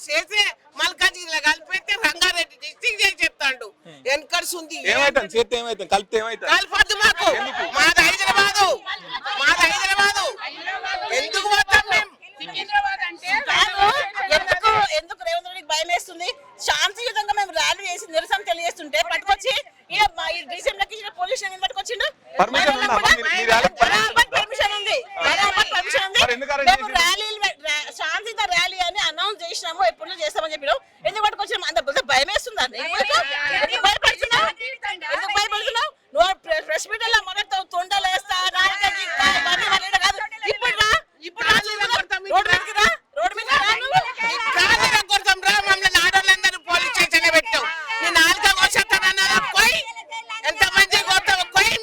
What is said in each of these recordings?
చేసే మల్కాజిగిరిలో కలిపితే రంగారెడ్డి డిస్ట్రిక్ట్ చేసి చెప్తాడు. వెనకడు ఉంది కలిపొద్దు మాకు. మాది హైదరాబాదు, ఎందుకు పోతాం మేము? ఎందుకు రేవంత్ రెడ్డికి భయం వేస్తుంది? శాంతియుతంగా మేము ర్యాలీ చేసి నిరసన తెలియజేస్తుంటే పట్టుకొచ్చి డిసెంబర్కి పోలీస్ స్టేషన్ పట్టుకొచ్చిండు. పర్మిషన్ ఉంది, మేము శాంతియుత ర్యాలీ అని అనౌన్స్ చేసినాము, ఎప్పుడు చేస్తామని చెప్పినాం. ఎందుకు పట్టుకొచ్చినాము? అంత భయం వేస్తుందండి. ఎందుకు భయపడుతున్నావు? నువ్వు ప్రెస్ మీట్ లో మొదట తొండలు వేస్తా కాదు. ఇప్పుడు రోడ్డు మీదకి రా, రోడ్డు మీద కొడతాం రా, మమ్మల్ని ఆడవాళ్ళందరూ పోలీస్ స్టేషన్ పెట్టావు. నీ నాలుక కోసేస్తానన్నా పోయి, ఎంత మంది కొడతావు పోయి.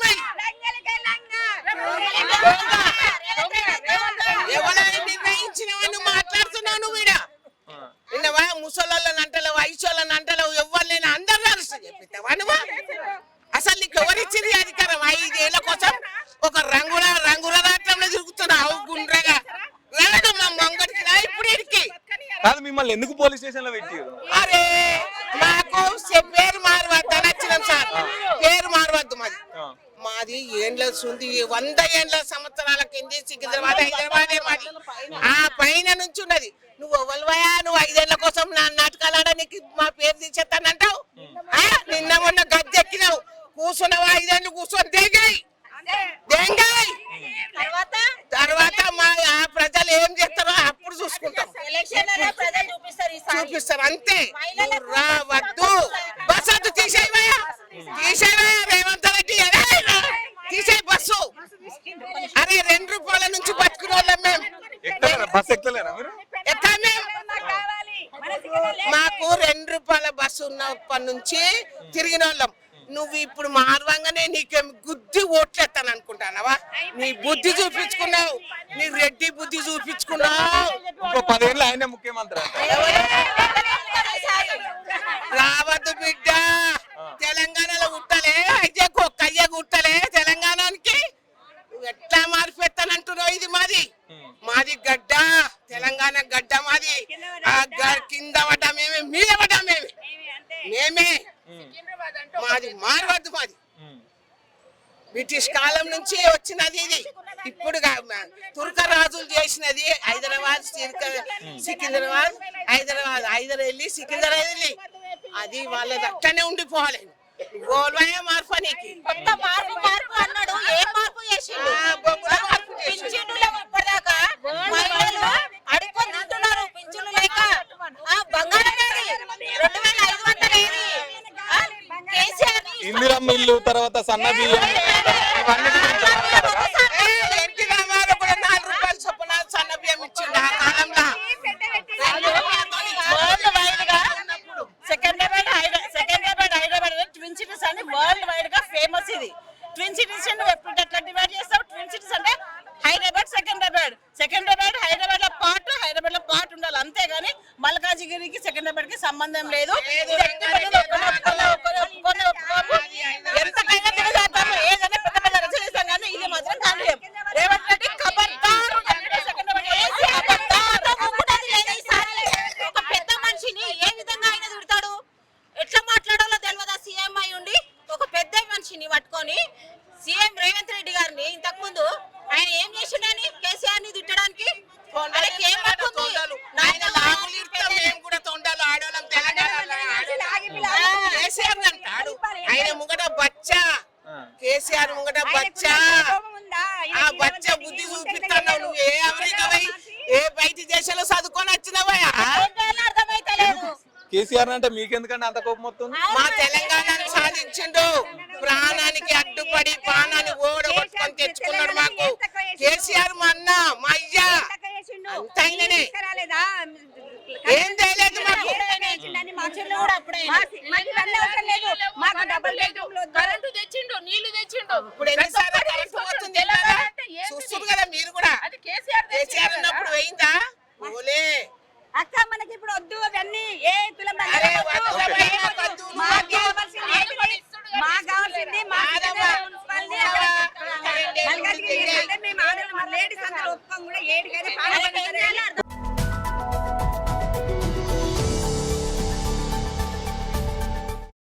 ఎవరైనా నిర్ణయించినవని మాట్లాడుతున్నావు నువ్వు. ఈడ నిన్నవా ముసలోళ్ళని అంటలేవు, వయసోళ్ళని అంటలేవు, ఎవరు లేని అందరూ అరెస్ట్ చెప్పిస్తావా నువ్వు? అసలు నీకు ఎవరిచ్చింది అధికారం? 5 ఏళ్ల కోసం ఒక రంగుల రాట్లంలో తిరుగుతున్నావు గుండ్రగా. రాడు మా మంగడికి రా ఇప్పుడు ఇడికి. మిమ్మల్ని ఎందుకు పోలీస్ స్టేషన్ లో పెట్టి? అరే మాకు పేరు మారవద్దు అని వచ్చినాం సార్. పేరు మారవద్దు. మాది ఏండ్ల ఉంది, 100 ఏండ్ల సంవత్సరాల కింది సికింద్రాబాద్ హైదరాబాదే మాది. ఆ పైన నుంచి ఉన్నది. నువ్వు ఎవరివయా? నువ్వు 5 ఏళ్ల కోసం నా నాటకాలు ఆడడానికి మా పేరు తీసేస్తానంటావు. నిన్న మొన్న గద్దెక్కినావు, కూర్చున్నావు 5 ఏళ్ళు కూర్చొని దేగాయి. తర్వాత మా ప్రజలు ఏం చేస్తారో అప్పుడు చూసుకుంటాం, చూపిస్తారు అంతే. రావద్దు, బస్సు తీసేవయా, రేవంత్ రెడ్డి తీసేయి బస్సు. అరే 2 రూపాయల నుంచి బతుకునే వాళ్ళం మేము. మాకు 2 రూపాయల బస్సు ఉన్నప్పటి నుంచి తిరిగిన వాళ్ళం. నువ్వు ఇప్పుడు మారవంగానే నీకేం గుద్ది ఓట్లేస్తాను అనుకుంటానవా? నీ బుద్ధి చూపించుకున్నావు, నీ రెడ్డి బుద్ధి చూపించుకున్నావు. 10 ఏళ్ళు ఆయన ముఖ్యమంత్రి. రావద్దు బిడ్డ, తెలంగాణలో గుట్టలే అయితే కయ్య గుట్టలే తెలంగాణకి. నువ్వు ఎట్లా మారిపోతానంటున్నావు? ఇది మాది గడ్డ, తెలంగాణ గడ్డ మాది. ఆ కింద పడ్డా మేమే, మీద పడ్డా మేమే. మాది మారవద్దు. మాది బ్రిటిష్ కాలం నుంచి వచ్చినది ఇది. ఇప్పుడు తుర్క రాజులు చేసినది. హైదరాబాద్ సికింద్రాబాద్, హైదరాబాద్ వెళ్ళి సికింద్రాబాద్ వెళ్ళి అది వాళ్ళది అట్టనే ఉండిపోవాలి. గోల్వయ మార్పు నీకు మార్పు అన్నాడు. ఏం మార్పు చేసిండు? ఇప్పటిదాకా మహిళలు అడుక్కొని తింటున్నారు పింఛన్లు లేక. బంగారం 2500 ఇందిరమ్మ ఇల్లు, తర్వాత సన్న బియ్యం, ఎన్టీ రామారావు కూడా 4 రూపాయల చొప్పున సన్న బియ్యం ఇచ్చిండు ఆ కాలంలో. సెకండ్రాబాద్ హైదరాబాద్ ట్విన్ సిటీస్ అని వరల్డ్ వైడ్ గా ఫేమస్. ఇది ట్విన్ సిటీస్ నువ్వు ఎప్పుడు ఎట్లా డివైడ్ చేస్తావు? ట్విన్ సిటీస్ అంటే హైదరాబాద్, సెకండ్రాబాద్ హైదరాబాద్ లో పార్ట్ ఉండాలి అంతేగాని మల్కాజిగిరికి సెకండ్రాబాద్ కి సంబంధం లేదు. ఎంతకైనా తిరగేస్తాము, ఏదైనా పెద్ద పెద్ద రచన చేస్తాం కానీ ఇది మాత్రం కాదు. రేవంత్ రెడ్డి ఒక పెద్ద మనిషిని ఏ విధంగా ఆయన తిడతాడు? ఎట్లా మాట్లాడాలో తెలియదా? సీఎం అయి ఉండి ఒక పెద్ద మనిషిని పట్టుకొని సీఎం రేవంత్ రెడ్డి గారిని ఇంతకు ముందు ఆయన ఏం చేసిండని కేసీఆర్ ని తిట్టడానికి ఆయన ముంగట బచ్చా, కేసీఆర్ ముంగట బచ్చా. ఆ బచ్చ బుద్ధి చూపిస్తున్నావు. నువ్వు ఏ అమెరికా పోయి ఏ బయట దేశాల్లో చదువుకొని వచ్చినావా? కేసీఆర్ అంటే మీకెందుకంటే అంత కోపం వస్తుంది? మా తెలంగాణను సాధించిండు, ప్రాణానికి అడ్డుపడి ప్రాణాన్ని ఓడగొట్టుకొని తెచ్చుకున్నాడు. మాకు కేసీఆర్ మా అన్న, మా అయ్యా అంతైననే ఏం చేయలేదు. కరెంటు తెచ్చిండు, నీళ్లు తెచ్చిండు. ఇప్పుడు ఎన్నిసార్లు కరెంటు పోతుంది చూస్తుంది కదా మీరు కూడా. కేసీఆర్ ఉన్నప్పుడు పోయిందా? పోలే అక్క. మనకి ఇప్పుడు వద్దు అవన్నీ. ఏ మాకు కావాల్సింది లేడీస్ అందరూ ఒప్పుకోం కూడా 7